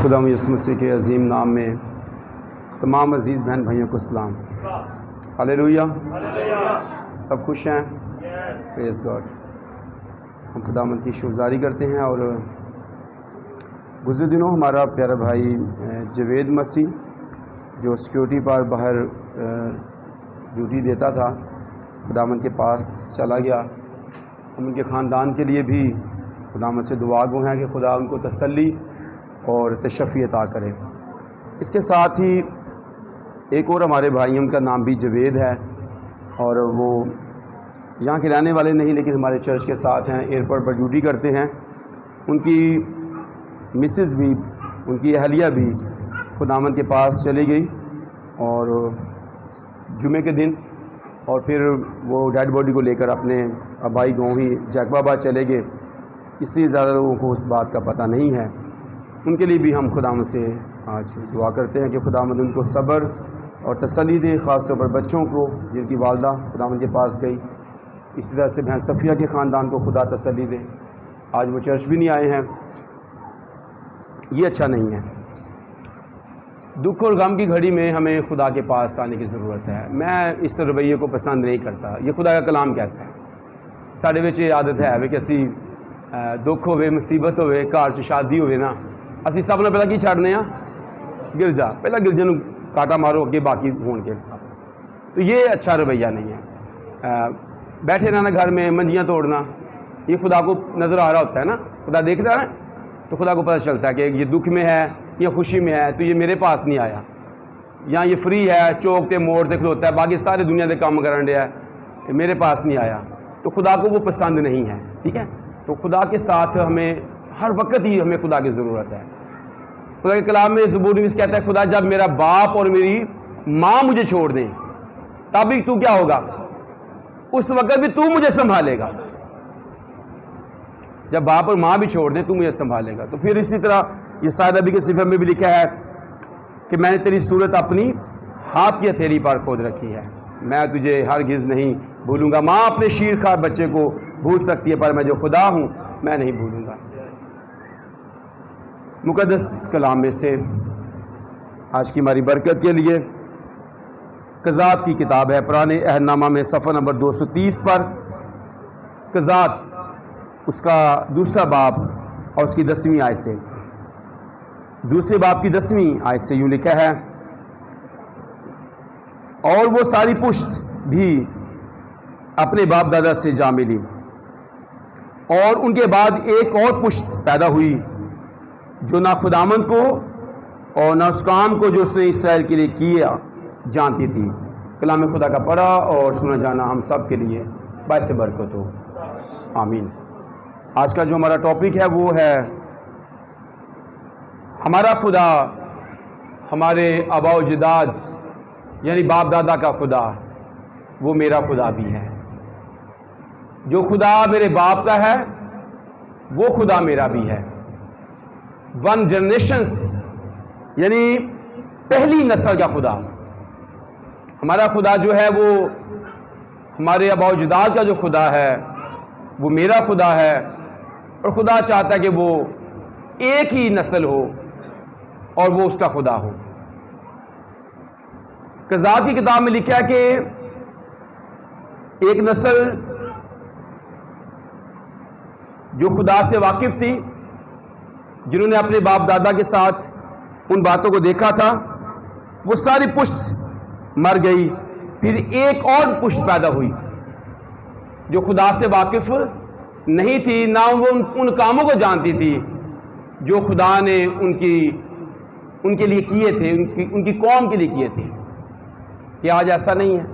خدا یسوع مسیح کے عظیم نام میں تمام عزیز بہن بھائیوں کو سلام۔ ہلیلویا، سب خوش ہیں؟ پریز گاڈ۔ ہم خداوند کی شکرگزاری کرتے ہیں، اور گزشتہ دنوں ہمارا پیارا بھائی جاوید مسیح جو سیکیورٹی پر باہر ڈیوٹی دیتا تھا، خداوند کے پاس چلا گیا۔ ہم ان کے خاندان کے لیے بھی خداوند سے دعا گو ہیں کہ خدا ان کو تسلی اور تشفی عطا کرے۔ اس کے ساتھ ہی ایک اور ہمارے بھائی، ان کا نام بھی جاوید ہے، اور وہ یہاں کے رہنے والے نہیں لیکن ہمارے چرچ کے ساتھ ہیں، ایئرپورٹ پر ڈیوٹی کرتے ہیں۔ ان کی مسز بھی، ان کی اہلیہ بھی خداوند کے پاس چلی گئی، اور جمعے کے دن، اور پھر وہ ڈیڈ باڈی کو لے کر اپنے آبائی گاؤں ہی جیکب آباد چلے گئے۔ اس لیے زیادہ لوگوں کو اس بات کا پتہ نہیں ہے۔ ان کے لیے بھی ہم خداوند سے آج دعا کرتے ہیں کہ خداوند ان کو صبر اور تسلی دے، خاص طور پر بچوں کو جن کی والدہ خداوند کے پاس گئی۔ اسی طرح سے بہن صفیہ کے خاندان کو خدا تسلی دے۔ آج وہ چرچ بھی نہیں آئے ہیں، یہ اچھا نہیں ہے۔ دکھ اور غم کی گھڑی میں ہمیں خدا کے پاس آنے کی ضرورت ہے۔ میں اس رویے کو پسند نہیں کرتا، یہ خدا کا کلام کہتا ہے۔ ساڈے وچ یہ عادت ہے کہ اسی دکھ ہوئے، مصیبت ہوئے، گھر چ شادی ہوئے نا، اسی سب نے پہلے کی چھڑنے ہاں؟ گرجا، پہلے گرجے نو کاٹا مارو، اگے باقی ہون کے۔ تو یہ اچھا رویہ نہیں ہے۔ بیٹھے رہنا گھر میں، منجیاں توڑنا، یہ خدا کو نظر آ رہا ہوتا ہے نا، خدا دیکھتا ہے نا، تو خدا کو پتہ چلتا ہے کہ یہ دکھ میں ہے یا خوشی میں ہے، تو یہ میرے پاس نہیں آیا، یا یہ فری ہے، چوک تے موڑ تے کھلوتا ہے، باقی سارے دنیا دے کام کرن ڈیا ہے، میرے پاس نہیں آیا، تو خدا کو وہ پسند نہیں ہے۔ ٹھیک ہے، تو خدا کے ساتھ ہمیں ہر وقت ہی ہمیں خدا کی ضرورت ہے۔ خدا کے کلام میں زبور نویس کہتا ہے، خدا جب میرا باپ اور میری ماں مجھے چھوڑ دیں تب بھی تو کیا ہوگا؟ اس وقت بھی تو مجھے سنبھالے گا۔ جب باپ اور ماں بھی چھوڑ دیں تو مجھے سنبھالے گا۔ تو پھر اسی طرح یساع نبی کے صفحے میں بھی لکھا ہے کہ میں نے تیری صورت اپنی ہاتھ کی ہتھیلی پر کھود رکھی ہے، میں تجھے ہرگز نہیں بھولوں گا۔ ماں اپنے شیر خوار بچے کو بھول سکتی ہے، پر میں جو خدا ہوں میں نہیں بھولوں گا۔ مقدس کلام میں سے آج کی ہماری برکت کے لیے قضات کی کتاب ہے، پرانے عہد نامہ میں صفحہ نمبر 230 پر قضات، اس کا دوسرا باب اور اس کی 10ویں آیت سے، دوسرے باب کی 10ویں آیت سے یوں لکھا ہے، اور وہ ساری پشت بھی اپنے باپ دادا سے جا ملی، اور ان کے بعد ایک اور پشت پیدا ہوئی جو نہ خداوند کو اور نہ اس کام کو جو اس نے اسرائیل کے لیے کیا جانتی تھی۔ کلام خدا کا پڑھا اور سنا جانا ہم سب کے لیے باعث برکت ہو، آمین۔ آج کا جو ہمارا ٹاپک ہے وہ ہے ہمارا خدا ہمارے آباء و اجداد یعنی باپ دادا کا خدا وہ میرا خدا بھی ہے۔ جو خدا میرے باپ کا ہے وہ خدا میرا بھی ہے۔ ون جنریشنز یعنی پہلی نسل کا خدا، ہمارا خدا جو ہے وہ ہمارے آباء و اجداد کا جو خدا ہے وہ میرا خدا ہے، اور خدا چاہتا ہے کہ وہ ایک ہی نسل ہو اور وہ اس کا خدا ہو۔ قضات کی کتاب میں لکھا ہے کہ ایک نسل جو خدا سے واقف تھی، جنہوں نے اپنے باپ دادا کے ساتھ ان باتوں کو دیکھا تھا، وہ ساری پشت مر گئی، پھر ایک اور پشت پیدا ہوئی جو خدا سے واقف نہیں تھی، نہ وہ ان کاموں کو جانتی تھی جو خدا نے ان کے لیے کیے تھے، ان کی قوم کے لیے کیے تھے۔ کہ آج ایسا نہیں ہے؟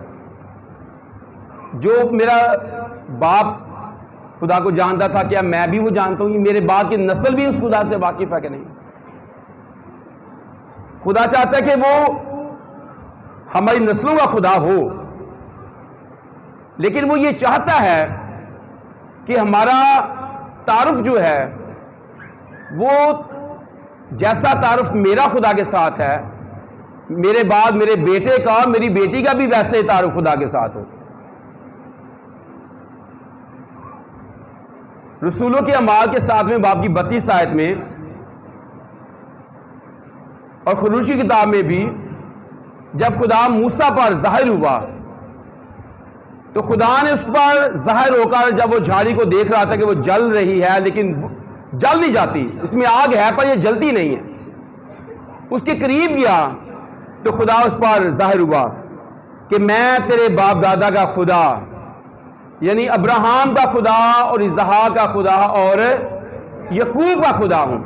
جو میرا باپ خدا کو جانتا تھا، کیا میں بھی وہ جانتا ہوں؟ یہ میرے بعد کی نسل بھی اس خدا سے واقف ہے کہ نہیں؟ خدا چاہتا ہے کہ وہ ہماری نسلوں کا خدا ہو، لیکن وہ یہ چاہتا ہے کہ ہمارا تعارف جو ہے وہ جیسا تعارف میرا خدا کے ساتھ ہے، میرے بعد میرے بیٹے کا، میری بیٹی کا بھی ویسے ہی تعارف خدا کے ساتھ ہو۔ رسولوں کے اعمال کے 7ویں باب کی 32 آیت میں اور خروج کی کتاب میں بھی جب خدا موسیٰ پر ظاہر ہوا تو خدا نے اس پر ظاہر ہو کر جب وہ جھاڑی کو دیکھ رہا تھا کہ وہ جل رہی ہے لیکن جل نہیں جاتی، اس میں آگ ہے پر یہ جلتی نہیں ہے، اس کے قریب گیا تو خدا اس پر ظاہر ہوا کہ میں تیرے باپ دادا کا خدا، یعنی ابراہیم کا خدا اور اسحاق کا خدا اور یعقوب کا خدا ہوں۔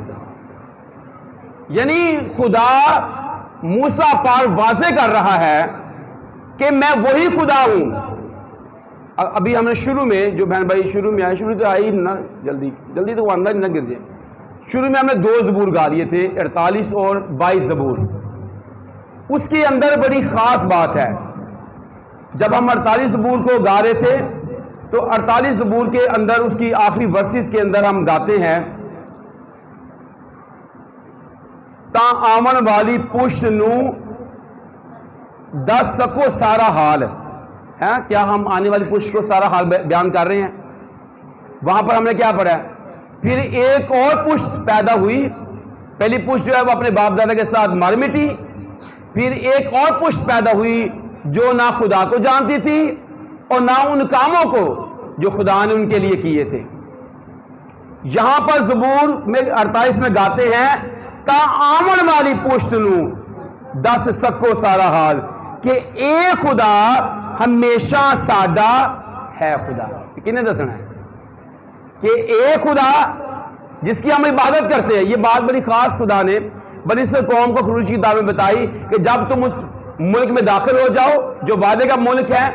یعنی خدا موسیٰ پر واضح کر رہا ہے کہ میں وہی خدا ہوں۔ ابھی ہم نے شروع میں جو بہن بھائی شروع میں آئے، شروع تو آئی نہ جلدی تو وہ اندر نہ گر جائے، شروع میں ہم نے 2 زبور گا لیے تھے، 48 اور 22 زبور۔ اس کے اندر بڑی خاص بات ہے، جب ہم 48 زبور کو گا رہے تھے تو 48 زبور کے اندر اس کی آخری ورسز کے اندر ہم گاتے ہیں تا آمن والی پشت نو دس سکو سارا حال ہے۔ کیا ہم آنے والی پشت کو سارا حال بیان کر رہے ہیں؟ وہاں پر ہم نے کیا پڑھا ہے؟ پھر ایک اور پشت پیدا ہوئی، پہلی پشت جو ہے وہ اپنے باپ دادا کے ساتھ مر مٹی، پھر ایک اور پشت پیدا ہوئی جو نہ خدا کو جانتی تھی اور نہ ان کاموں کو جو خدا نے ان کے لیے کیے تھے۔ یہاں پر زبور میں 48 میں گاتے ہیں تا آمن والی پشت نو دس سکو سارا حال، کہ ایک خدا ہمیشہ سادہ ہے۔ خدا کنہیں دسنا ہے کہ ایک خدا جس کی ہم عبادت کرتے ہیں۔ یہ بات بڑی خاص خدا نے بنی اسرائیل قوم کو خروج کی کتاب میں بتائی کہ جب تم اس ملک میں داخل ہو جاؤ جو وعدے کا ملک ہے،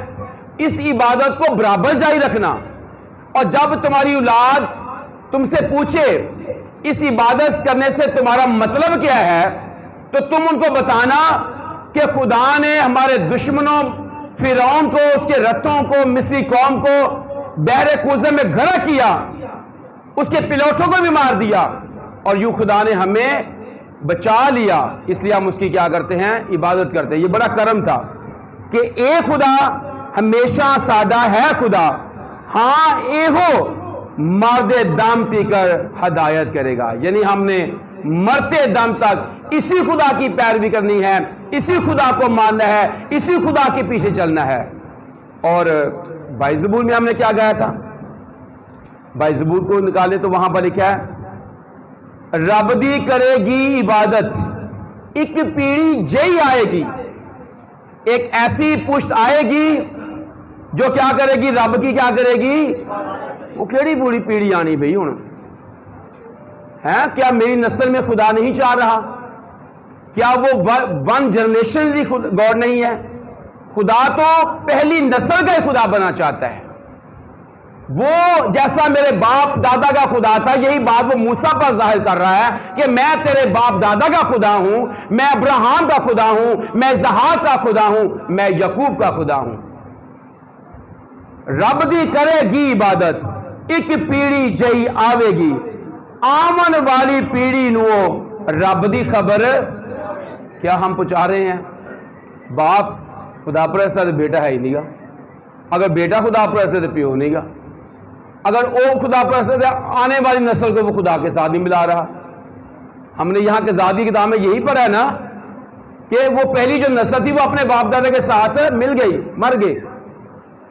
اس عبادت کو برابر جاری رکھنا، اور جب تمہاری اولاد تم سے پوچھے اس عبادت کرنے سے تمہارا مطلب کیا ہے تو تم ان کو بتانا کہ خدا نے ہمارے دشمنوں فرعون کو، اس کے رتھوں کو، مصری قوم کو بحر کوزہ میں غرق کیا، اس کے پلوٹوں کو بھی مار دیا، اور یوں خدا نے ہمیں بچا لیا، اس لیے ہم اس کی کیا کرتے ہیں؟ عبادت کرتے ہیں۔ یہ بڑا کرم تھا کہ ایک خدا ہمیشہ سادہ ہے خدا، ہاں ایہو مرد دم تیکر ہدایت کرے گا۔ یعنی ہم نے مرتے دم تک اسی خدا کی پیروی کرنی ہے، اسی خدا کو ماننا ہے، اسی خدا کے پیچھے چلنا ہے۔ اور 22 زبور میں ہم نے کیا گایا تھا؟ 22 زبور کو نکالے تو وہاں پر لکھا ہے رب دی کرے گی عبادت، ایک پیڑھی جئی آئے گی، ایک ایسی پشت آئے گی جو کیا کرے گی؟ رب کی کیا کرے گی؟ وہ کیڑی بوڑھی پیڑھی آنی بھئی ہوں ہے؟ کیا میری نسل میں خدا نہیں چاہ رہا؟ کیا وہ 1 جنریشن بھی گاڈ نہیں ہے؟ خدا تو پہلی نسل کا ہی خدا بنا چاہتا ہے۔ وہ جیسا میرے باپ دادا کا خدا تھا، یہی بات وہ موسیٰ پر ظاہر کر رہا ہے کہ میں تیرے باپ دادا کا خدا ہوں، میں ابراہیم کا خدا ہوں، میں اسحاق کا خدا ہوں، میں یعقوب کا خدا ہوں۔ رب دی کرے گی عبادت، ایک پیڑھی جئی آوے گی، آمن والی پیڑھی نو رب دی خبر کیا ہم پہنچا رہے ہیں؟ باپ خدا پرست ہے تو بیٹا ہے ہی نہیں گا، اگر بیٹا خدا پرست ہے تو پیو نہیں گا، اگر وہ خدا پرست ہے آنے والی نسل کو وہ خدا کے ساتھ نہیں ملا رہا۔ ہم نے یہاں کے ذاتی کتاب میں یہی پڑھا ہے نا کہ وہ پہلی جو نسل تھی وہ اپنے باپ دادا کے ساتھ مل گئی، مر گئی،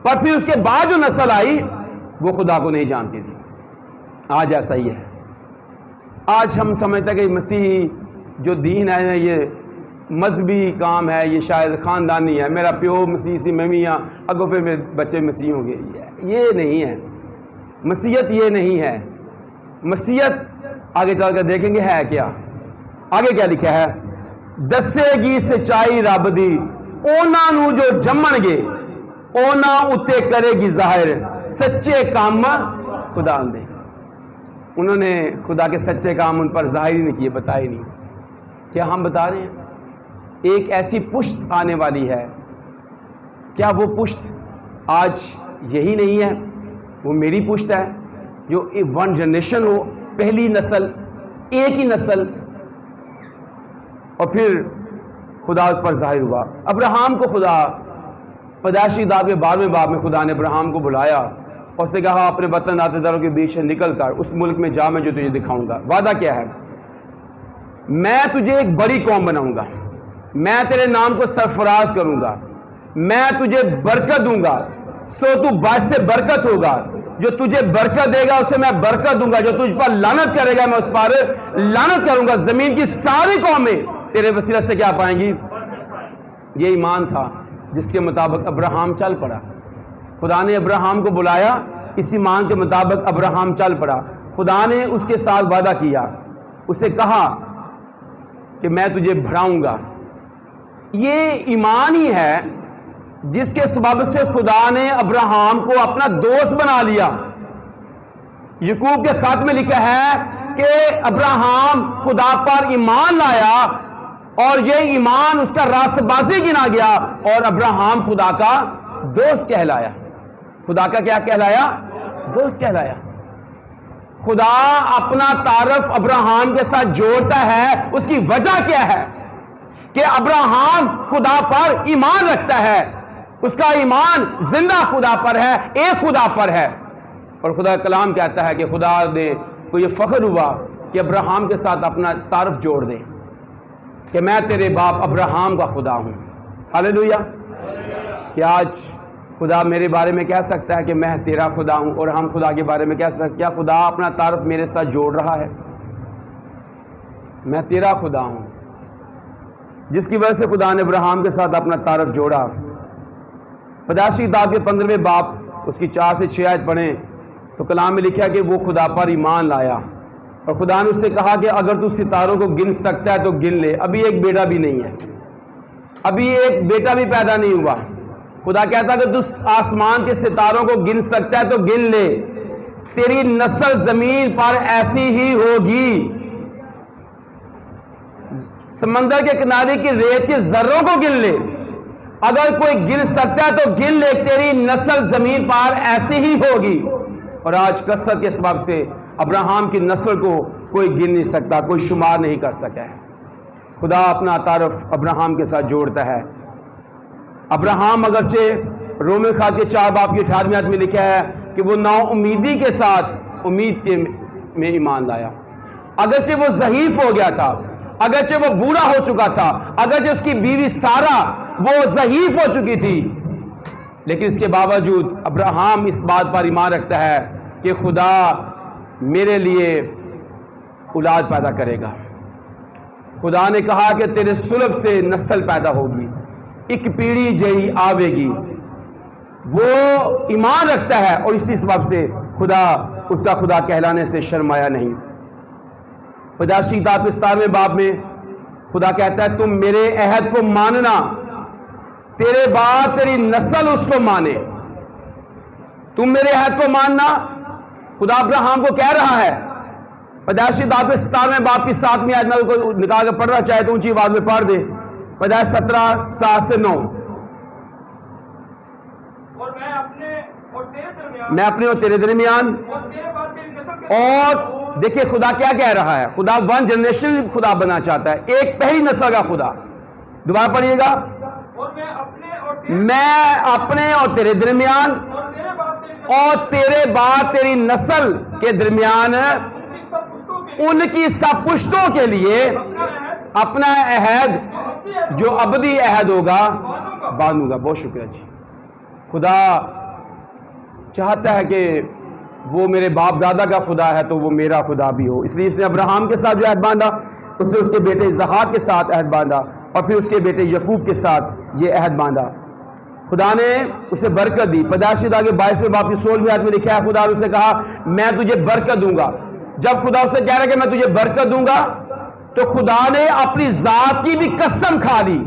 پر پھر اس کے بعد جو نسل آئی وہ خدا کو نہیں جانتی تھی۔ آج ایسا ہی ہے۔ آج ہم سمجھتے ہیں کہ مسیحی جو دین ہے یہ مذہبی کام ہے، یہ شاید خاندانی ہے، میرا پیو مسیح سی میں بھی ہاں اگو پھر میرے بچے مسیح ہوں گے۔ یہ نہیں ہے مسیحیت، یہ نہیں ہے مسیحیت۔ آگے چل کر دیکھیں گے ہے کیا، آگے کیا لکھا ہے؟ دسے گی سچائی رب دی اونا نو جو جمن گے، اونا اتے کرے گی ظاہر سچے کام خدا دے۔ انہوں نے خدا کے سچے کام ان پر ظاہر ہی نہیں کیے، بتائے نہیں۔ کیا ہم بتا رہے ہیں ایک ایسی پشت آنے والی ہے؟ کیا وہ پشت آج یہی نہیں ہے؟ وہ میری پشت ہے جو 1 جنریشن ہو، پہلی نسل، ایک ہی نسل، اور پھر خدا اس پر ظاہر ہوا۔ ابراہیم کو خدا پیدائشی کتاب کے 12ویں باب میں خدا نے ابراہیم کو بلایا اور اسے کہا اپنے وطن ناطے داروں کے بیچ سے نکل کر اس ملک میں جا، میں جو تجھے دکھاؤں گا۔ وعدہ کیا ہے؟ میں تجھے ایک بڑی قوم بناؤں گا، میں تیرے نام کو سرفراز کروں گا، میں تجھے برکت دوں گا، سو تو باعث سے برکت ہوگا، جو تجھے برکت دے گا اسے میں برکت دوں گا، جو تجھ پر لعنت کرے گا میں اس پر لعنت کروں گا، زمین کی ساری قومیں تیرے وسیلہ سے کیا پائیں گی؟ یہ ایمان تھا جس کے مطابق ابراہیم چل پڑا۔ خدا نے ابراہیم کو بلایا، اس ایمان کے مطابق ابراہیم چل پڑا۔ خدا نے اس کے ساتھ وعدہ کیا، اسے کہا کہ میں تجھے بڑھاؤں گا۔ یہ ایمان ہی ہے جس کے سبب سے خدا نے ابراہیم کو اپنا دوست بنا لیا۔ یعقوب کے خط میں لکھا ہے کہ ابراہیم خدا پر ایمان لایا اور یہ ایمان اس کا راست بازی گنا گیا اور ابراہیم خدا کا دوست کہلایا۔ خدا کا کیا کہلایا؟ دوست کہلایا۔ خدا اپنا تعارف ابراہیم کے ساتھ جوڑتا ہے، اس کی وجہ کیا ہے؟ کہ ابراہیم خدا پر ایمان رکھتا ہے، اس کا ایمان زندہ خدا پر ہے، ایک خدا پر ہے۔ اور خدا کا کلام کہتا ہے کہ خدا نے کو یہ فخر ہوا کہ ابراہیم کے ساتھ اپنا تعارف جوڑ دے کہ میں تیرے باپ ابراہیم کا خدا ہوں۔ ہاللیلویہ! کہ آج خدا میرے بارے میں کہہ سکتا ہے کہ میں تیرا خدا ہوں، اور ہم خدا کے بارے میں کہہ سکتے ہیں کیا خدا اپنا تعارف میرے ساتھ جوڑ رہا ہے؟ میں تیرا خدا ہوں، جس کی وجہ سے خدا نے ابراہیم کے ساتھ اپنا تعارف جوڑا۔ پیدائشی کتاب کے 15ویں باب اس کی 4 سے 6 آیت پڑھیں تو کلام میں لکھا کہ وہ خدا پر ایمان لایا، اور خدا نے اس سے کہا کہ اگر تو ستاروں کو گن سکتا ہے تو گن لے۔ ابھی ایک بیٹا بھی نہیں ہے، ابھی ایک بیٹا بھی پیدا نہیں ہوا۔ خدا کہتا کہ تو آسمان کے ستاروں کو گن سکتا ہے تو گن لے، تیری نسل زمین پر ایسی ہی ہوگی، سمندر کے کنارے کی ریت کے ذروں کو گن لے، اگر کوئی گن سکتا ہے تو گن لے، تیری نسل زمین پر ایسی ہی ہوگی۔ اور آج کثرت کے سبب سے ابراہیم کی نسل کو کوئی گن نہیں سکتا، کوئی شمار نہیں کر سکا ہے۔ خدا اپنا تعارف ابراہیم کے ساتھ جوڑتا ہے۔ ابراہیم اگرچہ رومی خط کے 4 باب کی 18ویں آیت میں لکھا ہے کہ وہ نا امیدی کے ساتھ امید میں ایمان لایا، اگرچہ وہ ضعیف ہو گیا تھا، اگرچہ وہ بوڑھا ہو چکا تھا، اگرچہ اس کی بیوی سارا وہ ضعیف ہو چکی تھی، لیکن اس کے باوجود ابراہیم اس بات پر ایمان رکھتا ہے کہ خدا میرے لیے اولاد پیدا کرے گا۔ خدا نے کہا کہ تیرے صلب سے نسل پیدا ہوگی، ایک پیڑھی جئی آوے گی۔ وہ ایمان رکھتا ہے اور اسی سبب سے خدا اس کا خدا کہلانے سے شرمایا نہیں۔ پیدائشی کتاب کے 17ویں باب میں خدا کہتا ہے تم میرے عہد کو ماننا، تیرے بعد تیری نسل اس کو مانے۔ تم میرے عہد کو ماننا، خدا ابراہیم کو کہہ رہا ہے۔ پیدائشی کتاب کے 17ویں باب کی 7ویں آیت میں کوئی نکال کے پڑھنا چاہے تو اونچی آواز میں پڑھ دے۔ پیدائش 17 7 سے 9۔ میں اپنے اور تیرے درمیان اور دیکھیں خدا کیا کہہ رہا ہے، خدا 1 جنریشن خدا بنا چاہتا ہے، ایک پہلی نسل کا خدا۔ دوبارہ پڑھیے گا، میں اپنے اور تیرے درمیان اور تیرے بعد تیری نسل کے درمیان ان کی سب پشتوں کے لیے اپنا عہد جو ابدی عہد ہوگا باندھوں گا۔ بہت شکریہ جی۔ خدا چاہتا ہے کہ وہ میرے باپ دادا کا خدا ہے تو وہ میرا خدا بھی ہو، اس لیے اس نے ابراہیم کے ساتھ جو عہد باندھا، اس نے اس کے بیٹے اسحاق کے ساتھ عہد باندھا، اور پھر اس کے بیٹے یعقوب کے ساتھ یہ عہد باندھا۔ خدا نے اسے برکت دی۔ پیدائش کے 22ویں باب کی 16ویں آیت میں لکھا ہے خدا نے اسے کہا میں تجھے برکت دوں گا۔ جب خدا اسے کہہ رہا ہے کہ میں تجھے برکت دوں گا تو خدا نے اپنی ذات کی بھی قسم کھا دی۔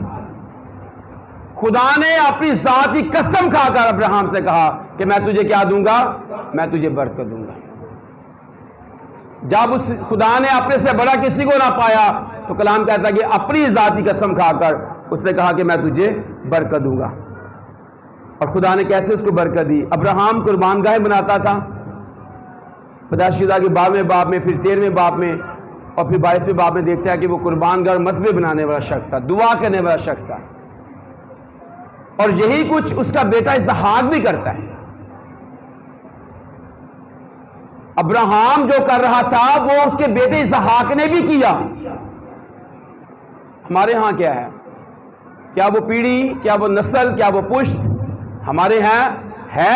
خدا نے اپنی ذات کی قسم کھا کر ابراہیم سے کہا کہ میں تجھے کیا دوں گا؟ میں تجھے برکت دوں گا۔ جب اس خدا نے اپنے سے بڑا کسی کو نہ پایا تو کلام کہتا ہے کہ اپنی ذات کی قسم کھا کر اس نے کہا کہ میں تجھے برکت دوں گا۔ اور خدا نے کیسے اس کو برکت دی؟ ابراہیم قربان گاہیں بناتا تھا، پیدائش کے 12ویں باب میں، پھر 13ویں باب میں، اور پھر 22ویں باب میں دیکھتا ہے کہ وہ قربان گاہ مذبح بنانے والا شخص تھا، دعا کرنے والا شخص تھا، اور یہی کچھ اس کا بیٹا اسحاق بھی کرتا ہے۔ ابراہیم جو کر رہا تھا وہ اس کے بیٹے اسحاق نے بھی کیا۔ ہمارے ہاں کیا ہے؟ کیا وہ پیڑھی، کیا وہ نسل، کیا وہ پشت ہمارے ہاں ہے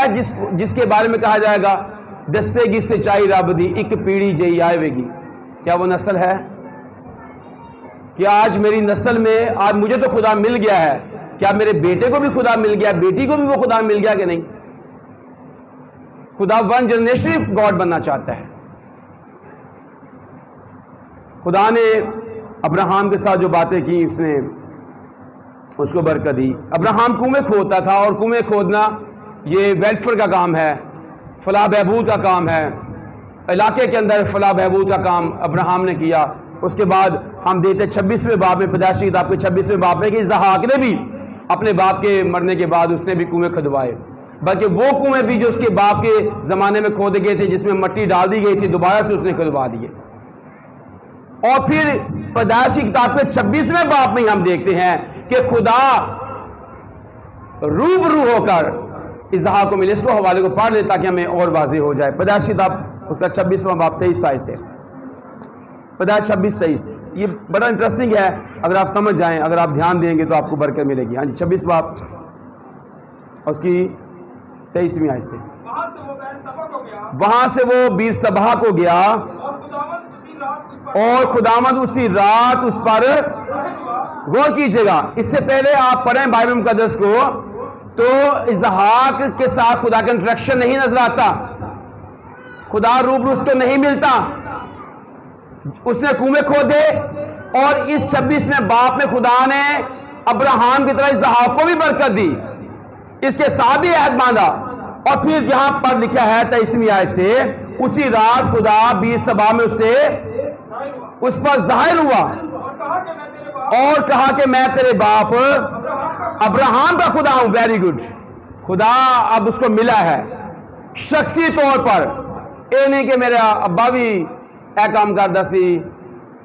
جس کے بارے میں کہا جائے گا دسے گی سچائی رب دی ایک پیڑھی جئی آئے گی؟ کیا وہ نسل ہے؟ کیا آج میری نسل میں آج مجھے تو خدا مل گیا ہے، کیا میرے بیٹے کو بھی خدا مل گیا، بیٹی کو بھی وہ خدا مل گیا کہ نہیں؟ خدا ون جنریشن گاڈ بننا چاہتا ہے۔ خدا نے ابراہیم کے ساتھ جو باتیں کی اس نے اس کو برکت دی۔ ابراہیم کنویں کھودتا تھا، اور کنویں کھودنا یہ ویلفیئر کا کام ہے، فلاح بہبود کا کام ہے، علاقے کے اندر فلاح بہبود کا کام ابراہیم نے کیا۔ اس کے بعد ہم دیتے 26ویں باب میں، پیدائشی کتاب کے 26ویں باب میں کہ اسحاق نے بھی اپنے باپ کے مرنے کے بعد اس نے بھی کنویں کھدوائے، بلکہ وہ کنویں بھی جو اس کے باپ کے زمانے میں کھودے گئے تھے جس میں مٹی ڈال دی گئی تھی دوبارہ سے اس نے کھدوا دیے۔ اور پھر پیدائشی کتاب کے 26ویں باب میں ہم دیکھتے ہیں کہ خدا روبرو ہو کر اسحاق کو ملے۔ اس کو حوالے کو پڑھ لے تاکہ ہمیں اور واضح ہو جائے۔ پیدائشی کتاب اس کا 26واں باب 23 آیت سے، پیدائش 26-23، یہ بڑا انٹرسٹنگ ہے، اگر آپ سمجھ جائیں، اگر آپ دھیان دیں گے تو آپ کو برکت ملے گی۔ ہاں جی 26 باب اس کی 23ویں آیت سے، وہاں سے وہ بیر سبا کو گیا اور خداوند اسی رات اس پر، غور کیجئے گا، اس سے پہلے آپ پڑھیں بائبل مقدس کو تو اسحاق کے ساتھ خدا کا انٹریکشن نہیں نظر آتا، خدا روبرو اس کو نہیں ملتا۔ اس نے کنویں کھودے، اور اس 26ویں باب میں خدا نے ابراہیم کی طرح اسحاق کو بھی برکت دی، اس کے ساتھ بھی عہد باندھا۔ اور پھر جہاں پر لکھا ہے 23ویں آیت سے، اسی رات خدا بیر سبا میں اس پر ظاہر ہوا اور کہا کہ میں تیرے باپ ابراہیم کا خدا ہوں۔ ویری گڈ، خدا اب اس کو ملا ہے شخصی طور پر، اے نہیں کہ میرا ابا بھی اے کام کردا سی،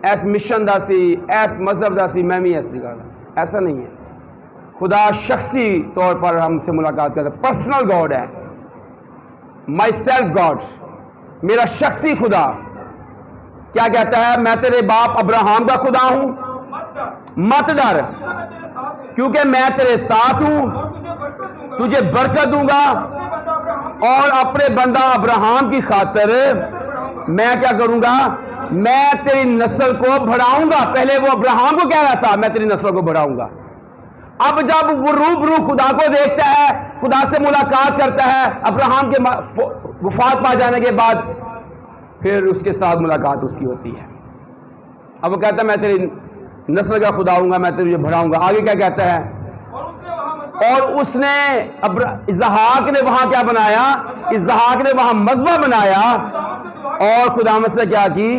ایس مشن دا سی، ایس مذہب دا سی، میں بھی ایس نہیں کردا، ایسا نہیں ہے۔ خدا شخصی طور پر ہم سے ملاقات کرتا ہے، پرسنل گاڈ ہے، مائی سیلف گاڈ، میرا شخصی خدا۔ کیا کہتا ہے؟ میں تیرے باپ ابراہیم کا خدا ہوں، مت ڈر کیونکہ میں تیرے ساتھ ہوں، تجھے برکت دوں گا، اور اپنے بندہ ابراہیم کی خاطر میں کیا کروں گا؟ میں تیری نسل کو بڑھاؤں گا۔ پہلے وہ ابراہیم کو کہہ رہا تھا میں تیری نسل کو بڑھاؤں گا، اب جب وہ روبرو خدا کو دیکھتا ہے، خدا سے ملاقات کرتا ہے ابراہیم کے وفات پا جانے کے بعد، پھر اس کے ساتھ ملاقات اس کی ہوتی ہے۔ اب وہ کہتا ہے میں تیری نسل کا خدا ہوں گا، میں تجھے بڑھاؤں گا۔ آگے کیا کہتا ہے؟ اور اس نے اسحاق نے وہاں کیا بنایا؟ اسحاق نے وہاں مذبح بنایا اور خدا سے کیا کی؟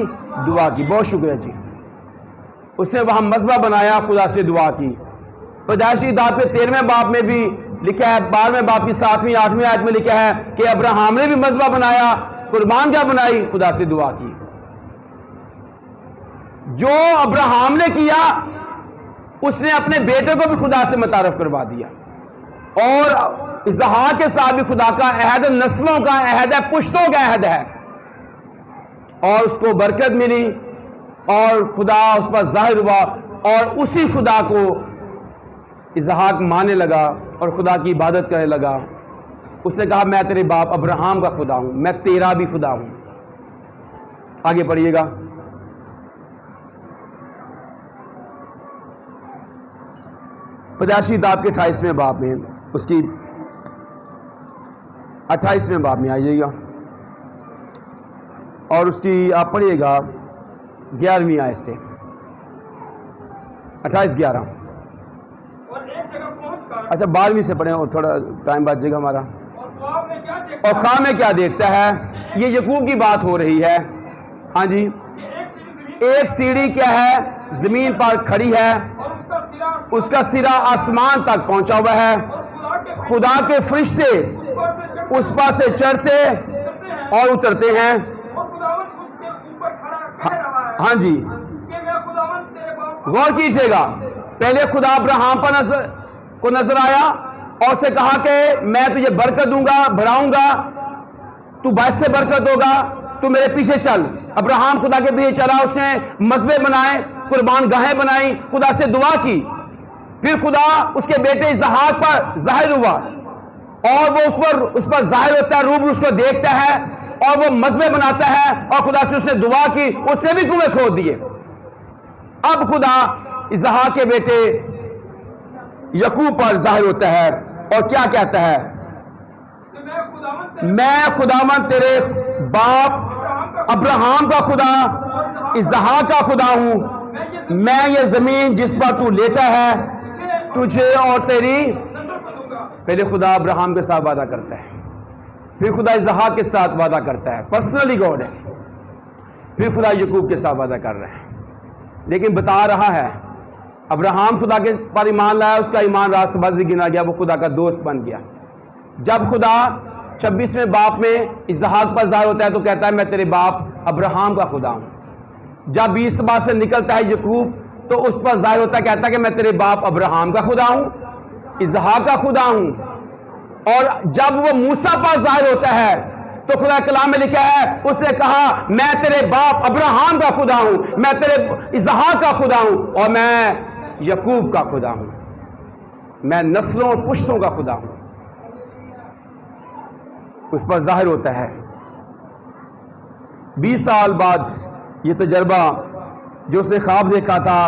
دعا کی۔ بہت شکریہ جی۔ اس نے وہاں مذبح بنایا، خدا سے دعا کی۔ پیدائشی کتاب کے 13ویں باب میں بھی لکھا ہے، 12ویں باب کی 7ویں 8ویں آیت میں لکھا ہے کہ ابراہیم نے بھی مذبح بنایا، قربان کیا بنائی؟ خدا سے دعا کی۔ جو ابراہیم نے کیا اس نے اپنے بیٹے کو بھی خدا سے متعارف کروا دیا، اور اسحاق کے ساتھ بھی خدا کا عہد، نسلوں کا عہد ہے، پشتوں کا عہد ہے، اور اس کو برکت ملی اور خدا اس پر ظاہر ہوا، اور اسی خدا کو اسحاق ماننے لگا اور خدا کی عبادت کرنے لگا۔ اس نے کہا میں تیرے باپ ابراہیم کا خدا ہوں، میں تیرا بھی خدا ہوں۔ آگے پڑھیے گا۔ پیدائشی کتاب کے 28ویں باب میں، اس کی 28ویں باب میں آئیے گا، اور اس کی آپ پڑھیے گا 11ویں آیت سے، 28-11۔ اچھا 12ویں سے پڑھیں، اور تھوڑا ٹائم بچ جائے گا ہمارا۔ اور خواہ میں کیا دیکھتا ہے؟ یہ یعقوب کی بات ہو رہی ہے۔ ہاں جی، ایک سیڑھی کیا ہے؟ زمین پر کھڑی ہے، اس کا سرا آسمان تک پہنچا ہوا ہے، خدا کے فرشتے اس پر سے چڑھتے اور اترتے ہیں۔ ہاں جی، غور کیجئے گا، پہلے خدا ابراہیم کو نظر آیا اور سے کہا کہ میں تجھے برکت دوں گا، بڑھاؤں گا، تو باعث سے برکت ہوگا، تو میرے پیچھے چل۔ ابراہیم خدا کے پیچھے چلا، اس نے مذبح بنائے، قربان گاہیں بنائیں، خدا سے دعا کی، پھر خدا اس کے بیٹے اسحاق پر ظاہر ہوا اور وہ اس پر ظاہر ہوتا ہے، روبرو اس کو دیکھتا ہے اور وہ مذبح بناتا ہے، اور خدا سے اس نے دعا کی، اس نے بھی کنویں کھود دیے۔ اب خدا اسحاق کے بیٹے یعقوب پر ظاہر ہوتا ہے اور کیا کہتا ہے؟ میں خداوند تیرے باپ ابراہیم کا خدا، اسحاق کا خدا ہوں، میں یہ زمین جس پر تو لیٹا ہے تجھے اور تیری۔ پہلے خدا ابراہیم کے ساتھ وعدہ کرتا ہے، پھر خدا اسحاق کے ساتھ وعدہ کرتا ہے، پرسنلی گاڈ ہے، پھر خدا یعقوب کے ساتھ وعدہ کر رہا ہے، لیکن بتا رہا ہے ابراہیم خدا کے پر ایمان لایا، اس کا ایمان راست بازی گنا گیا، وہ خدا کا دوست بن گیا۔ جب خدا 26ویں باپ میں اسحاق پر ظاہر ہوتا ہے تو کہتا ہے میں تیرے باپ ابراہیم کا خدا ہوں۔ جب 20 بار سے نکلتا ہے یعقوب تو اس پر ظاہر ہوتا ہے، کہتا ہے کہ میں تیرے باپ ابراہیم کا خدا ہوں، اسحاق کا خدا ہوں۔ اور جب وہ موسیٰ پر ظاہر ہوتا ہے تو خدا کلام میں لکھا ہے، اس نے کہا میں تیرے باپ ابراہیم کا خدا ہوں، میں تیرے اسحاق کا خدا ہوں، اور میں یعقوب کا خدا ہوں، میں نسلوں اور پشتوں کا خدا ہوں۔ اس پر ظاہر ہوتا ہے۔ 20 سال بعد یہ تجربہ جو اس نے خواب دیکھا تھا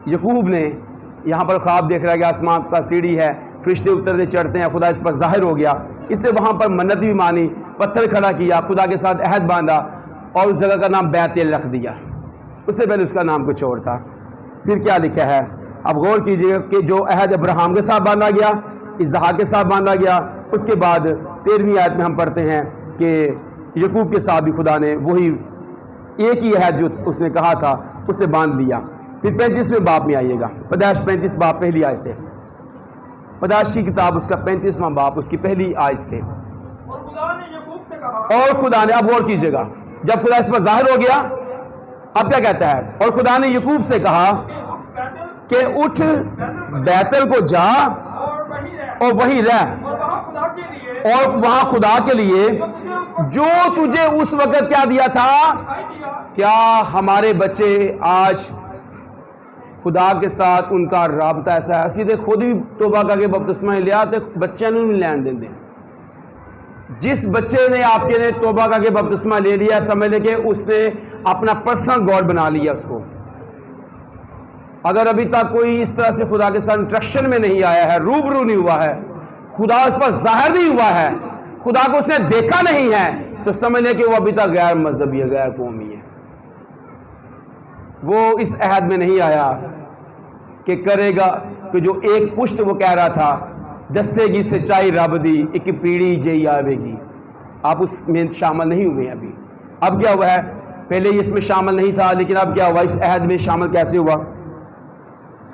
یعقوب نے، یہاں پر خواب دیکھ رہا ہے کہ آسمان کا سیڑھی ہے، فرشتے اترتے چڑھتے ہیں، خدا اس پر ظاہر ہو گیا، اس نے وہاں پر منت بھی مانی، پتھر کھڑا کیا، خدا کے ساتھ عہد باندھا اور اس جگہ کا نام بیت الل رکھ دیا۔ اس سے پہلے اس کا نام کچھ اور تھا۔ پھر کیا لکھا ہے؟ اب غور کیجئے کہ جو عہد ابراہیم کے ساتھ باندھا گیا، اسحاق کے ساتھ باندھا گیا، اس کے بعد 13ویں آیت میں ہم پڑھتے ہیں کہ یعقوب کے ساتھ بھی خدا نے وہی ایک ہی عہد جو اس نے کہا تھا اسے باندھ لیا۔ پھر 35ویں باب میں آئیے گا، پیدائش 35 باب پہلی آیت سے، پیدائش کی کتاب اس کا 35واں باب اس کی پہلی آیت سے۔ اور خدا نے یعقوب سے کہا، اور خدا نے، اب غور کیجئے گا، جب خدا اس پر ظاہر ہو گیا اب کیا کہتا ہے؟ اور خدا نے یعقوب سے کہا کہ اٹھ بیتل کو جا اور وہیں رہ، اور وہاں خدا کے لیے جو تجھے اس وقت کیا دیا تھا۔ کیا ہمارے بچے آج خدا کے ساتھ ان کا رابطہ ایسا ہے؟ اسی دے خود بھی توبہ کر کے بپتسمہ لیا تے بچے نہیں لین دیں دیں۔ جس بچے نے آپ کے نے توبہ کر کے بپتسمہ لے لیا، سمجھ لے کہ اس نے اپنا پرسنل گاڈ بنا لیا اس کو۔ اگر ابھی تک کوئی اس طرح سے خدا کے ساتھ انٹریکشن میں نہیں آیا ہے، روبرو نہیں ہوا ہے، خدا اس پر ظاہر نہیں ہوا ہے، خدا کو اس نے دیکھا نہیں ہے، تو سمجھ لے کہ وہ ابھی تک غیر مذہبی ہے، غیر قومی ہے۔ وہ اس عہد میں نہیں آیا کہ کرے گا، کہ جو ایک پشت وہ کہہ رہا تھا دسے گی سچائی رب دی ایک پیڑھی جئی آوے گی، آپ اس میں شامل نہیں ہوئے ہیں ابھی۔ اب کیا ہوا ہے؟ پہلے اس میں شامل نہیں تھا، لیکن اب کیا ہوا؟ اس عہد میں شامل کیسے ہوا؟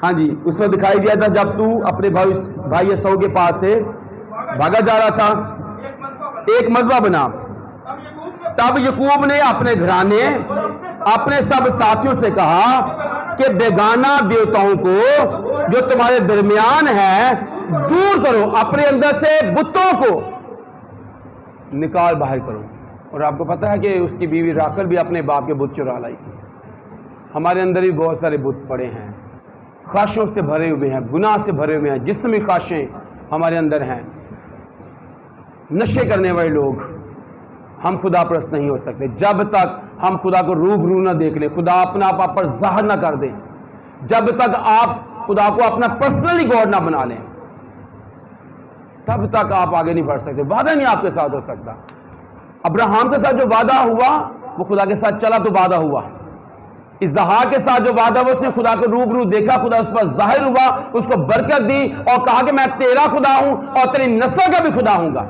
ہاں جی، اس میں دکھائی دیا تھا جب تو اپنے بھائی عیسو کے پاس سے بھاگا جا رہا تھا، ایک مذبح بنا۔ تب یعقوب نے اپنے گھرانے اپنے سب ساتھیوں سے کہا کہ بیگانہ دیوتاؤں کو جو تمہارے درمیان ہے دور کرو، اپنے اندر سے بتوں کو نکال باہر کرو۔ اور آپ کو پتہ ہے کہ اس کی بیوی راکھل بھی اپنے باپ کے بت چرا لائی تھی۔ ہمارے اندر بھی بہت سارے بت پڑے ہیں، خواہشوں سے بھرے ہوئے ہیں، گناہ سے بھرے ہوئے ہیں، جسمی خواہشیں ہمارے اندر ہیں، نشے کرنے والے لوگ۔ ہم خدا پرست نہیں ہو سکتے جب تک ہم خدا کو روبرو نہ دیکھ لیں، خدا اپنا آپ پر ظاہر نہ کر دیں، جب تک آپ خدا کو اپنا پرسنلی گاڈ نہ بنا لیں، تب تک آپ آگے نہیں بڑھ سکتے۔ وعدہ نہیں آپ کے ساتھ ہو سکتا۔ ابراہیم کے ساتھ جو وعدہ ہوا وہ خدا کے ساتھ چلا تو وعدہ ہوا۔ اسحاق کے ساتھ جو وعدہ ہوا، اس نے خدا کو روبرو دیکھا، خدا اس پر ظاہر ہوا، اس کو برکت دی اور کہا کہ میں تیرا خدا ہوں اور تیری نسل کا بھی خدا ہوں گا۔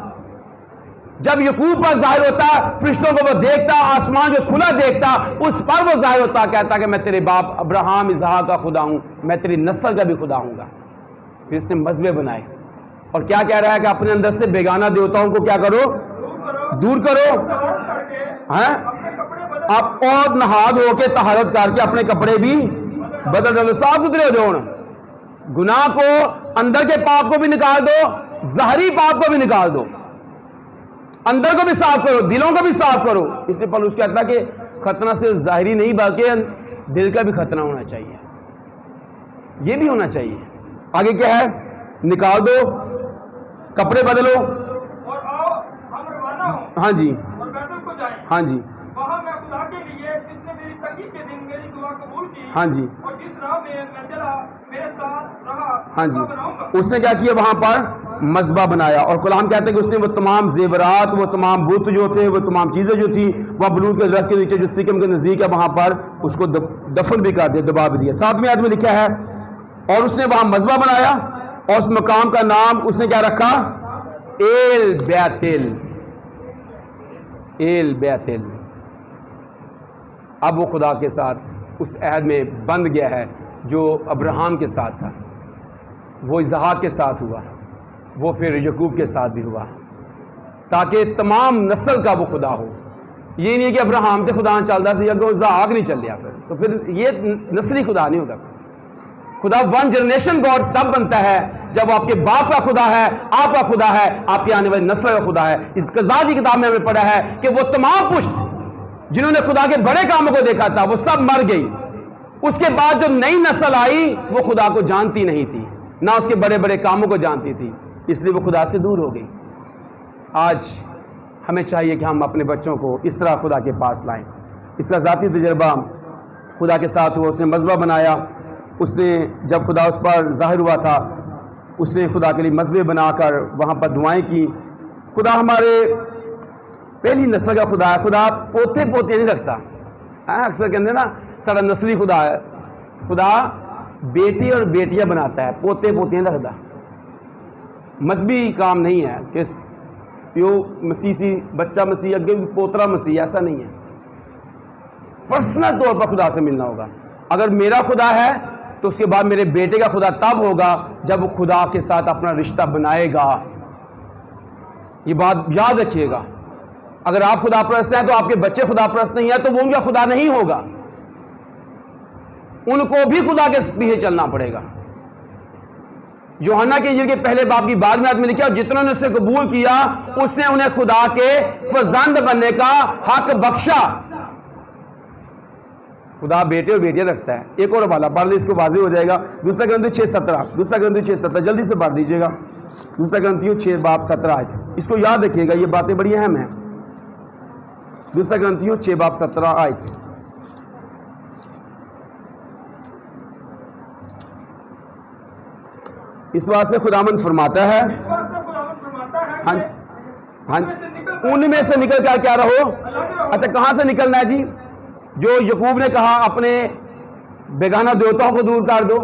جب یعقوب پر ظاہر ہوتا، فرشتوں کو وہ دیکھتا، آسمان جو کھلا دیکھتا، اس پر وہ ظاہر ہوتا، کہتا کہ میں تیرے باپ ابراہیم اسحاق کا خدا ہوں، میں تیری نسل کا بھی خدا ہوں گا۔ پھر اس نے مذبح بنائے اور کیا کہہ رہا ہے کہ اپنے اندر سے بیگانہ دیوتاؤں کو کیا کرو؟ دور کرو، آپ اور نہا دھو کے طہارت کر کے اپنے کپڑے بھی بدل ڈالو، صاف ستھرے ہو جاؤ۔ گناہ کو، اندر کے پاپ کو بھی نکال دو، ظاہری پاپ کو بھی نکال دو، اندر کو بھی صاف کرو، دلوں کو بھی صاف کرو۔ اس لیے پولس کہتا ہے کہ ختنہ صرف ظاہری نہیں بلکہ دل کا بھی ختنہ ہونا چاہیے، یہ بھی ہونا چاہیے۔ آگے کیا ہے؟ نکال دو، کپڑے بدلو، اور آؤ ہم روانہ ہوں ہاں جی اور بیتل کو جائیں، ہاں جی وہاں میں خدا کے لیے جس نے میری تنگی کے دن میری دعا قبول کی ہاں جی اور جس راہ میں میں چلا میرے ساتھ رہا ہاں جی، وہ بناؤں گا۔ اس نے کیا کیا؟ وہاں پر مذبح بنایا، اور کلام کہتے ہیں کہ اس نے وہ تمام زیورات، وہ تمام بت جو تھے، وہ تمام چیزیں جو تھیں، وہ بلوط کے درخت کے نیچے جو سکم کے نزدیک ہے وہاں پر اس کو دفن بھی کر دیا، دبا بھی دیا۔ 7ویں آیت میں لکھا ہے اور اس نے وہاں مذبح بنایا اور اس مقام کا نام اس نے کیا رکھا؟ El Bethel, El Bethel. اب وہ خدا کے ساتھ اس عہد میں بند گیا ہے جو ابراہیم کے ساتھ تھا، وہ اسحاق کے ساتھ ہوا، وہ پھر یعقوب کے ساتھ بھی ہوا، تاکہ تمام نسل کا وہ خدا ہو۔ یہ نہیں کہ ابراہیم تے خدا چلتا سی اگوں اسحاق نہیں چلیا، تو پھر یہ نسلی خدا نہیں ہوتا۔ خدا ون جنریشن گاڈ تب بنتا ہے جب وہ آپ کے باپ کا خدا ہے، آپ کا خدا ہے، آپ کی آنے والی نسل کا خدا ہے۔ اس قضاء کی کتاب میں ہمیں پڑھا ہے کہ وہ تمام پشت جنہوں نے خدا کے بڑے کاموں کو دیکھا تھا وہ سب مر گئی، اس کے بعد جو نئی نسل آئی وہ خدا کو جانتی نہیں تھی، نہ اس کے بڑے بڑے کاموں کو جانتی تھی، اس لیے وہ خدا سے دور ہو گئی۔ آج ہمیں چاہیے کہ ہم اپنے بچوں کو اس طرح خدا کے پاس لائیں۔ اس کا ذاتی تجربہ خدا کے ساتھ ہوا، اس نے مذبح بنایا، اس نے جب خدا اس پر ظاہر ہوا تھا اس نے خدا کے لیے مذبح بنا کر وہاں پر دعائیں کی۔ خدا ہمارے پہلی نسل کا خدا ہے، خدا پوتے پوتے نہیں رکھتا۔ اکثر کہتے ہیں نا سارا نسلی خدا ہے، خدا بیٹی اور بیٹیاں بناتا ہے، پوتے پوتیاں نہیں رکھتا۔ مذہبی کام نہیں ہے کہ پیو مسیح سی بچہ مسیح اگے پوترا مسیح، ایسا نہیں ہے۔ پرسنل طور پر خدا سے ملنا ہوگا۔ اگر میرا خدا ہے تو اس کے بعد میرے بیٹے کا خدا تب ہوگا جب وہ خدا کے ساتھ اپنا رشتہ بنائے گا۔ یہ بات یاد رکھیے گا، اگر آپ خدا پرست ہیں تو آپ کے بچے خدا پرست نہیں ہیں تو وہ ان کا خدا نہیں ہوگا، ان کو بھی خدا کے پیچھے چلنا پڑے گا۔ یوحنا کے انجیل کے پہلے باب کی 12ویں آیت میں لکھا جتنوں نے اسے قبول کیا اس نے انہیں خدا کے فرزند بننے کا حق بخشا۔ خدا بیٹے اور بیٹیاں رکھتا ہے۔ ایک اور حوالہ پڑھ لیں، اس کو واضح ہو جائے گا۔ دوسرا کرنتھیوں 6:17، دوسرا کرنتھیوں 6:17 جلدی سے پڑھ دیجیے گا۔ دوسرا کرنتھیوں 6:17 آیت، اس کو یاد رکھیے گا، یہ باتیں بڑی اہم ہیں۔ دوسرا کرنتھیوں 6:17 آیت۔ اس واسطے خداوند فرماتا ہے، اس واسطے خداوند فرماتا ہے ہاں کہ جی ہاں جی، ان میں سے نکل کر کیا رہو؟ اچھا کہاں سے نکلنا ہے جی؟ جو یعقوب نے کہا اپنے بیگانہ دیوتاؤں کو دور کر دو،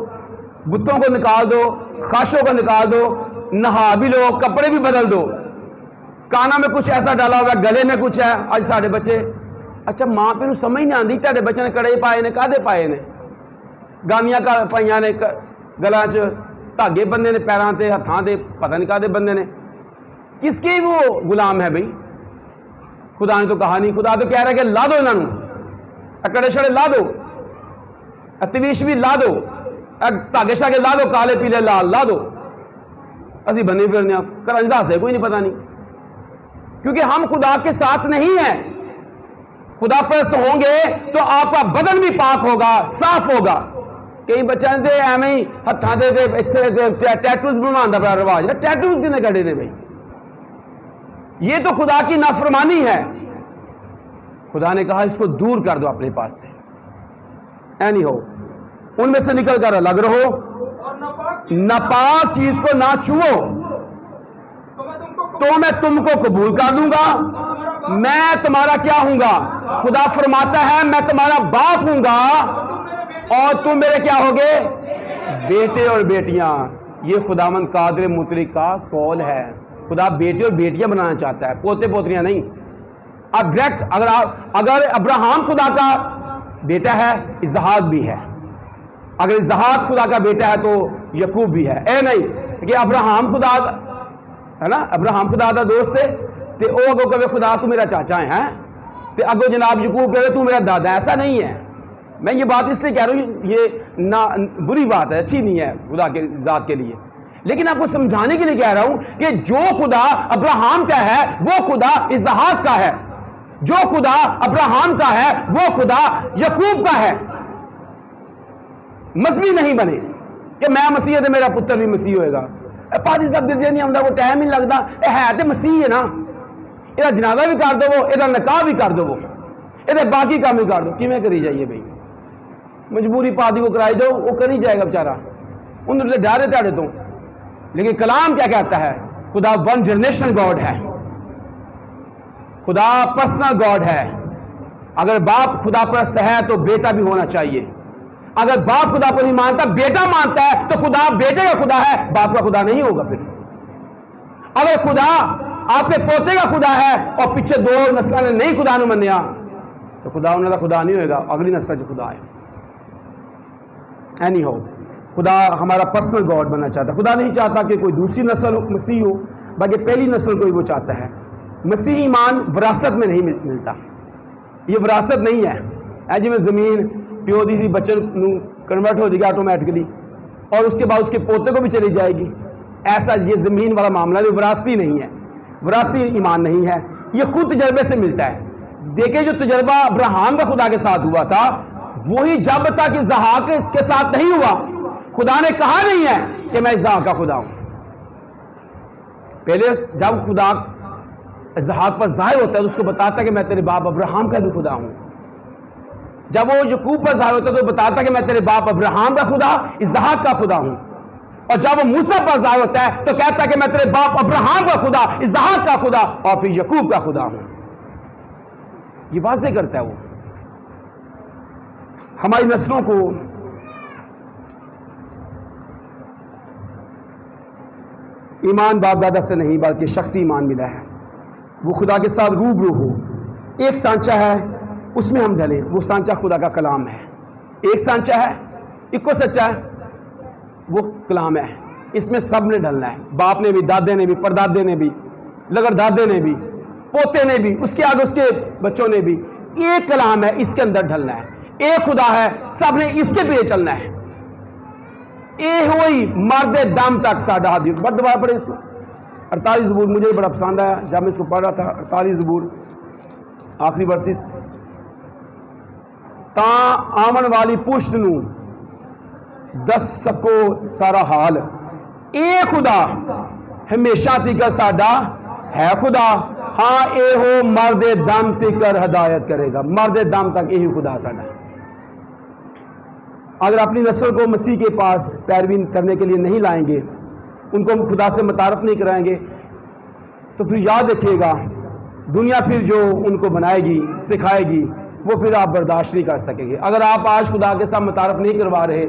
بتوں کو نکال دو، خاشوں کو نکال دو، نہا بھی لو، کپڑے بھی بدل دو، کانا میں کچھ ایسا ڈالا ہوا ہے، گلے میں کچھ ہے۔ آج ساڑھے بچے اچھا ماں پہ سمجھ نہیں آتی تھے بچے نے کڑے پائے نے کادے پائے نے گانیاں پائیاں نے گلا چ دھاگے بندے نے پیراں تے ہتھاں تے پتہ نہیں کادے بندے نے، کس کے وہ غلام ہے بھائی؟ خدا نے تو کہا نہیں، خدا تو کہہ رہا ہے کہ لا دو انہوں کڑے شڑے لا دو، تویش بھی لا دو، دھاگے شاگے لا دو، کالے پیلے لال لا دو، اسی بنی پھرنے کرنجدہ سے کوئی نہیں پتہ نہیں، کیونکہ ہم خدا کے ساتھ نہیں ہیں۔ خدا پرست ہوں گے تو آپ کا بدن بھی پاک ہوگا، صاف ہوگا۔ کئی بچے دے ایویں ہی ہتھاں دے ٹیٹوز بنوان دا بڑا رواج ہے، ٹیٹوز کنے کٹے دے بھائی؟ یہ تو خدا کی نافرمانی ہے۔ خدا نے کہا اس کو دور کر دو اپنے پاس سے، اینی ہو ان میں سے نکل کر الگ رہو، اور ناپاک چیز کو نہ چھوؤ، تو میں تم کو قبول کر دوں گا، میں تمہارا کیا ہوں گا؟ خدا فرماتا ہے میں تمہارا باپ ہوں گا اور تم میرے کیا ہوگے؟ بیٹے اور بیٹیاں۔ یہ خداوند قادر مطلق کا قول ہے۔ خدا بیٹے اور بیٹیاں بنانا چاہتا ہے، پوتے پوتریاں نہیں۔ اب ڈائریکٹ اگر ابراہیم خدا کا بیٹا ہے، اسحاق بھی ہے، اگر اسحاق خدا کا بیٹا ہے تو یعقوب بھی ہے۔ اے نہیں کہ ابراہیم خدا ہے نا، ابراہیم خدا دا دوست ہے تے او اگو کہے خدا تو میرا چاچا ہے تے اگو جناب یعقوب کہے تو میرا دادا، ایسا نہیں ہے۔ میں یہ بات اس لیے کہہ رہا ہوں، یہ بری بات ہے، اچھی نہیں ہے خدا کے ذات کے لیے، لیکن آپ کو سمجھانے کے لیے کہہ رہا ہوں کہ جو خدا ابراہیم کا ہے وہ خدا اسحاق کا ہے، جو خدا ابراہیم کا ہے وہ خدا یعقوب کا ہے۔ مذہبی نہیں بنے کہ میں مسیح ہے میرا پتر بھی مسیح ہوئے گا. پادری صاحب دل نہیں آتا، وہ ٹائم ہی نہیں لگتا، ہے تو مسیح ہے نا، یہ جنازہ بھی کر دو، یہ نکاح بھی کر دو، یہ باقی کام بھی کر دو. کیویں کری جائیے بھائی؟ مجبوری پادری کو کرائی دو، وہ کر ہی جائے گا بیچارہ، انہوں نے ڈارے تاڑے تو. لیکن کلام کیا کہتا ہے؟ خدا ون جنریشن گاڈ ہے، خدا پرسنل گاڈ ہے. اگر باپ خدا پرست ہے تو بیٹا بھی ہونا چاہیے. اگر باپ خدا کو نہیں مانتا، بیٹا مانتا ہے، تو خدا بیٹے کا خدا ہے، باپ کا خدا نہیں ہوگا. پھر اگر خدا آپ کے پوتے کا خدا ہے اور پیچھے 2 نسلوں نے نہیں خدا نو منیا تو خدا انہوں کا خدا نہیں ہوئے گا، اگلی نسل جو خدا ہے. اینی ہو، خدا ہمارا پرسنل گاڈ بننا چاہتا ہے. خدا نہیں چاہتا کہ کوئی دوسری نسل مسیح ہو، بلکہ پہلی نسل کو ہی وہ چاہتا ہے. مسیح ایمان وراثت میں نہیں ملتا، یہ وراثت نہیں ہے. جی میں زمین پیو دی بچے کنورٹ ہو جائے گی آٹومیٹکلی، اور اس کے بعد اس کے پوتے کو بھی چلی جائے گی. ایسا یہ زمین والا معاملہ یہ وراثتی نہیں ہے، وراثتی ایمان نہیں ہے، یہ خود تجربے سے ملتا ہے. دیکھیں جو تجربہ ابراہیم کا خدا کے ساتھ ہوا تھا، وہی جب تک اسحاق کے ساتھ نہیں ہوا. خدا نے کہا نہیں ہے کہ میں اسحاق کا خدا ہوں. پہلے جب خدا اسحاق پر ظاہر ہوتا ہے تو اس کو بتاتا ہے کہ میں تیرے باپ ابراہیم کا بھی خدا ہوں. جب وہ یعقوب پر ظاہر ہوتا ہے تو بتاتا ہے کہ میں تیرے باپ ابراہیم کا خدا، اسحاق کا خدا ہوں. اور جب وہ موسیٰ پر ظاہر ہوتا ہے تو کہتا ہے کہ میں تیرے باپ ابراہیم کا خدا، اسحاق کا خدا اور پھر یعقوب کا خدا ہوں. یہ واضح کرتا ہے وہ ہماری نسلوں کو ایمان باپ دادا سے نہیں بلکہ شخصی ایمان ملا ہے. وہ خدا کے ساتھ روبرو ہو. ایک سانچہ ہے، اس میں ہم ڈھلیں، وہ سانچہ خدا کا کلام ہے. ایک سانچہ ہے، ایک کو سچا ہے، وہ کلام ہے. اس میں سب نے ڈھلنا ہے، باپ نے بھی، دادے نے بھی، پردادے نے بھی، لگر دادے نے بھی، پوتے نے بھی، اس کے آگے اس کے بچوں نے بھی. ایک کلام ہے، اس کے اندر ڈھلنا ہے. ایک خدا ہے، سب نے اس کے پیچھے چلنا ہے. اے ہوئی مرد دم تک ساڈا ہاتھ. بڑھ دوبارہ پڑھے اس کو. 48 زبور مجھے بڑا پسند آیا جب میں اس کو پڑھ رہا تھا. 48 زبور آخری ورسز. تا آمن والی پشت نو دس سکو سارا حال. اے خدا ہمیشہ تیکر ساڈا ہے خدا. ہاں اے ہو مرد دم تیکر ہدایت کرے گا. مرد دم تک یہی خدا ساڈا. اگر اپنی نسل کو مسیح کے پاس پیروی کرنے کے لیے نہیں لائیں گے، ان کو خدا سے متعارف نہیں کرائیں گے، تو پھر یاد رکھیے گا دنیا پھر جو ان کو بنائے گی، سکھائے گی، وہ پھر آپ برداشت نہیں کر سکیں گے. اگر آپ آج خدا کے ساتھ متعارف نہیں کروا رہے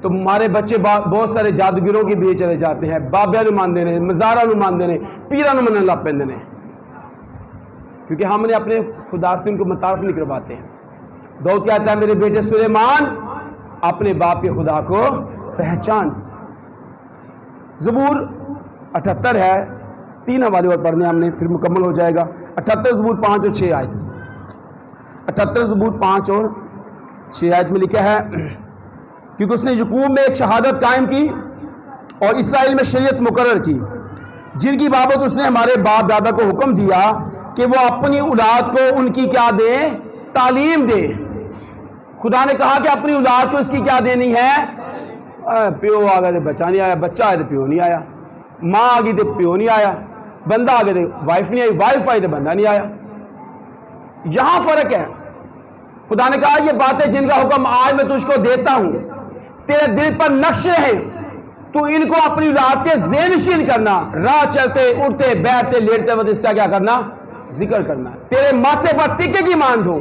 تو ہمارے بچے بہت سارے جادوگروں کے پیچھے چلے جاتے ہیں، بابیاں نو مانتے ہیں، مزارہ نو مانتے ہیں، پیرا نو منن لگ پیندے ہیں، کیونکہ ہم نے اپنے خدا سے ان کو متعارف نہیں کرواتے ہیں. داؤد کہتا ہے میرے بیٹے سلیمان اپنے باپ کے خدا کو پہچان. زبور 78 ہے، 3 حوالے اور پڑھنے ہم نے پھر مکمل ہو جائے گا. 78 زبور 5 اور 6 آیت. 78 زبور 5 اور 6 آیت میں لکھا ہے کیونکہ اس نے یعقوب میں ایک شہادت قائم کی اور اسرائیل میں شریعت مقرر کی، جن کی بابت اس نے ہمارے باپ دادا کو حکم دیا کہ وہ اپنی اولاد کو ان کی کیا دیں؟ تعلیم دے. خدا نے کہا کہ اپنی اولاد کو اس کی کیا دینی ہے؟ پیو آ گئے تو بچہ نہیں آیا، بچہ آئے تو پیو نہیں آیا، ماں آ گئی تو پیو نہیں آیا، بندہ آ گئے تو وائف نہیں آئی، وائف آئی تو بندہ نہیں آیا. یہاں فرق ہے. خدا نے کہا یہ باتیں جن کا حکم آج میں تجھ کو دیتا ہوں تیرے دل پر نقش ہیں، تو ان کو اپنی اولاد کے ذہن نشین کرنا، راہ چلتے اٹھتے بیٹھتے لیٹتے وقت اس کا کیا کرنا؟ ذکر کرنا. تیرے ماتھے پر ٹکے کی ماند ہوں،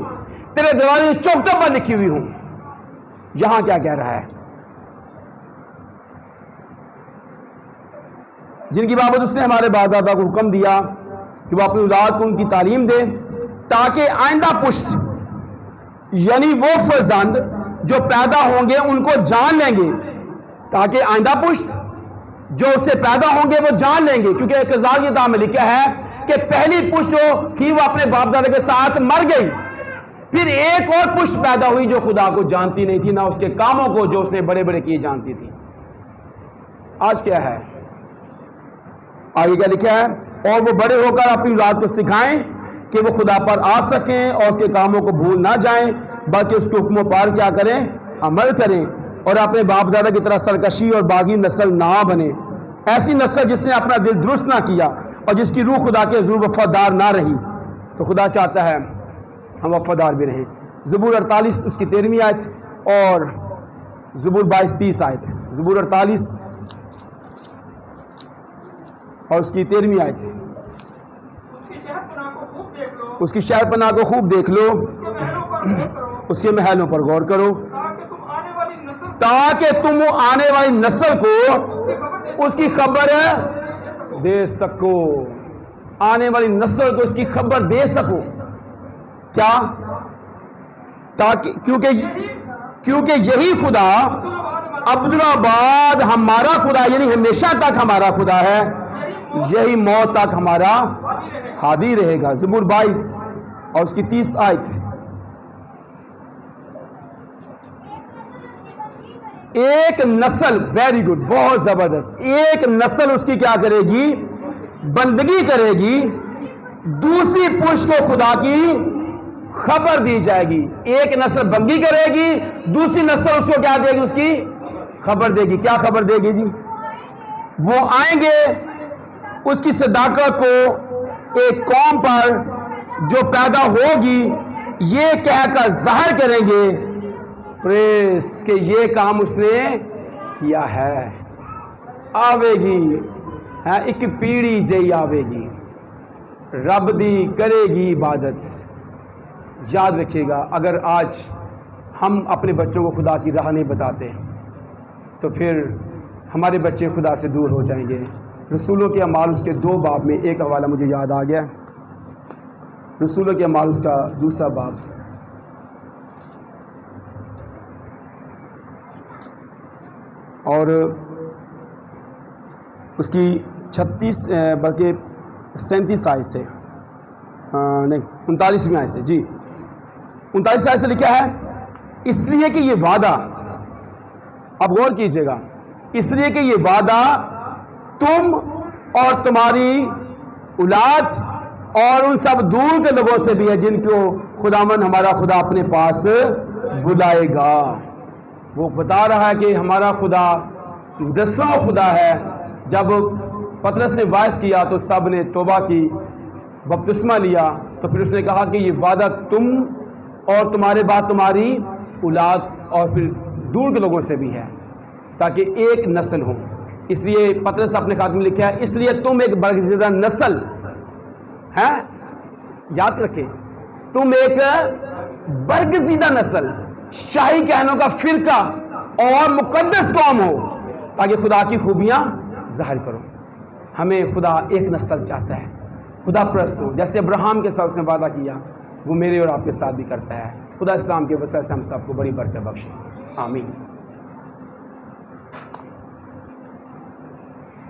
تیرے دروازے چوکٹوں پر لکھی ہوئی ہوں. یہاں کیا کہہ رہا ہے؟ جن کی بابت اس نے ہمارے باپ دادا کو حکم دیا کہ وہ اپنی اولاد کو ان کی تعلیم دے تاکہ آئندہ پشت یعنی وہ فرزند جو پیدا ہوں گے ان کو جان لیں گے، تاکہ آئندہ پشت جو اس سے پیدا ہوں گے وہ جان لیں گے. کیونکہ ایک کتاب کی کتاب میں لکھا ہے کہ پہلی پشت جو تھی وہ اپنے باپ دادا کے ساتھ مر گئی، پھر ایک اور پشت پیدا ہوئی جو خدا کو جانتی نہیں تھی، نہ اس کے کاموں کو جو اس نے بڑے بڑے کیے جانتی تھی. آج کیا ہے؟ آگے کیا لکھا ہے؟ اور وہ بڑے ہو کر اپنی اولاد کو سکھائیں کہ وہ خدا پر آ سکیں اور اس کے کاموں کو بھول نہ جائیں، بلکہ اس کے حکموں پر کیا کریں؟ عمل کریں، اور اپنے باپ دادا کی طرح سرکشی اور باغی نسل نہ بنے، ایسی نسل جس نے اپنا دل درست نہ کیا اور جس کی روح خدا کے حضور وفادار نہ رہی۔ تو خدا چاہتا ہے ہم وفادار بھی رہیں۔ زبور 48 اس کی 13ویں آیت اور زبور 22-30 آیت۔ زبور 48 اور اس کی 13ویں آیت۔ اس کی شہر پناہ کو خوب دیکھ لو، اس کے محلوں پر غور کرو، تاکہ تم آنے والی نسل کو اس کی خبر دے سکو، آنے والی نسل کو اس کی خبر دے سکو۔ کیا؟ تاکہ کیونکہ یہی خدا عبدالآباد ہمارا خدا، یعنی ہمیشہ تک ہمارا خدا ہے، یہی موت تک ہمارا ہادی رہے گا۔ زبور 22 اور اس کی 30 آیت۔ ایک نسل، ویری گڈ، بہت زبردست، ایک نسل اس کی کیا کرے گی؟ بندگی کرے گی، دوسری پشت کو خدا کی خبر دی جائے گی۔ ایک نسل بندگی کرے گی، دوسری نسل اس کو کیا دے گی؟ اس کی خبر دے گی۔ کیا خبر دے گی جی؟ وہ آئیں گے، اس کی صداقت کو ایک قوم پر جو پیدا ہوگی یہ کہہ کر ظاہر کریں گے پریس کہ یہ کام اس نے کیا ہے۔ آوے گی ایک پیڑھی جئی آوے گی، رب دی کرے گی عبادت۔ یاد رکھیے گا، اگر آج ہم اپنے بچوں کو خدا کی راہ نہیں بتاتے تو پھر ہمارے بچے خدا سے دور ہو جائیں گے۔ رسولوں کے اعمال اس کے 2 باب میں ایک حوالہ مجھے یاد آ گیا، رسولوں کے اعمال اس کا 2 باب اور اس کی 36 بلکہ 37 آیت سے نہیں 39ویں آیت سے، جی 39 آیت سے لکھا ہے، اس لیے کہ یہ وعدہ، اب غور کیجئے گا، اس لیے کہ یہ وعدہ تم اور تمہاری اولاد اور ان سب دور کے لوگوں سے بھی ہے جن کو خداوند ہمارا خدا اپنے پاس بلائے گا۔ وہ بتا رہا ہے کہ ہمارا خدا 10واں خدا ہے۔ جب پطرس نے وعظ کیا تو سب نے توبہ کی، بپتسمہ لیا، تو پھر اس نے کہا کہ یہ وعدہ تم اور تمہارے بعد تمہاری اولاد اور پھر دور کے لوگوں سے بھی ہے، تاکہ ایک نسل ہو۔ اس لیے پطرس اپنے خاتمے میں لکھا ہے، اس لیے تم ایک برگزیدہ نسل ہے، یاد رکھیں، تم ایک برگزیدہ نسل، شاہی کہنوں کا فرقہ اور مقدس قوم ہو، تاکہ خدا کی خوبیاں ظاہر کرو۔ ہمیں خدا ایک نسل چاہتا ہے، خدا پرست ہو، جیسے ابراہیم کے ساتھ اس نے وعدہ کیا وہ میرے اور آپ کے ساتھ بھی کرتا ہے۔ خدا اسلام کے وسیلے سے ہم سب کو بڑی برکت بخشے، آمین۔